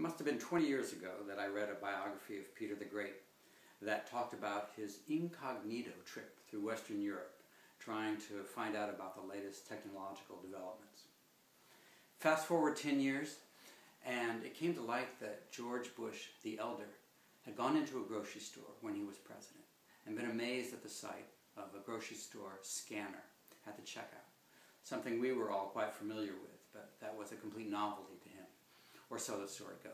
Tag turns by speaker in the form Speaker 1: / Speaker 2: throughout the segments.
Speaker 1: must have been 20 years ago that I read a biography of Peter the Great that talked about his incognito trip through Western Europe, trying to find out about the latest technological developments. Fast forward 10 years, and it came to light that George Bush, the elder, had gone into a grocery store when he was president and been amazed at the sight of a grocery store scanner at the checkout. Something we were all quite familiar with, but that was a complete novelty to him, or so the story goes.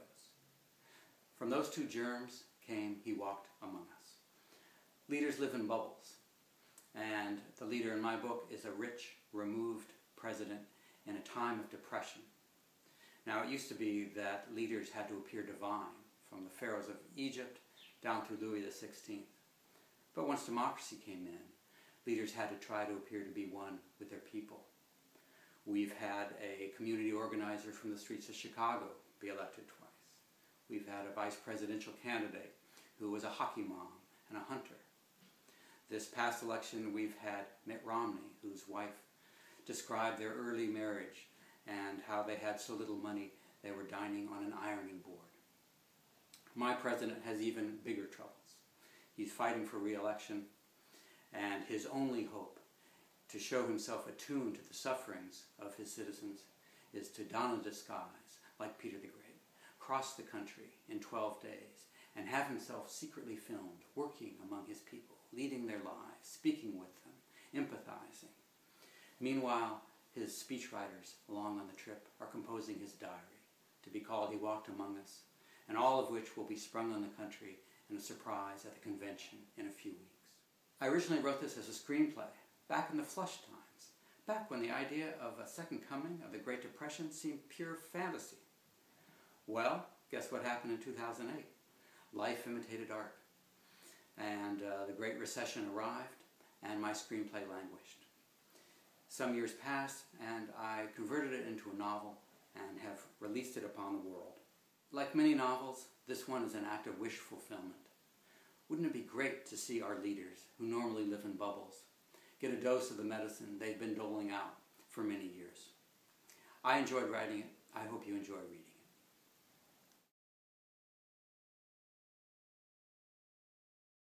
Speaker 1: From those two germs came He Walked Among Us. Leaders live in bubbles, and the leader in my book is a rich, removed president in a time of depression. Now, it used to be that leaders had to appear divine, from the pharaohs of Egypt down through Louis XVI. But once democracy came in, leaders had to try to appear to be one with their people. We've had a community organizer from the streets of Chicago be elected twice. We've had a vice presidential candidate who was a hockey mom and a hunter. This past election, we've had Mitt Romney, whose wife described their early marriage and how they had so little money they were dining on an ironing board. My president has even bigger troubles. He's fighting for re-election, and his only hope to show himself attuned to the sufferings of his citizens is to don a disguise like Peter the Great, cross the country in 12 days, and have himself secretly filmed working among his people, leading their lives, speaking with them, empathizing. Meanwhile, his speechwriters along on the trip are composing his diary, to be called He Walked Among Us, and all of which will be sprung on the country in a surprise at the convention in a few weeks. I originally wrote this as a screenplay, back in the flush times, back when the idea of a second coming of the Great Depression seemed pure fantasy. Well, guess what happened in 2008? Life imitated art, and the Great Recession arrived, and my screenplay languished. Some years passed, and I converted it into a novel and have released it upon the world. Like many novels, this one is an act of wish fulfillment. Wouldn't it be great to see our leaders, who normally live in bubbles, get a dose of the medicine they've been doling out for many years? I enjoyed writing it. I hope you enjoy reading it.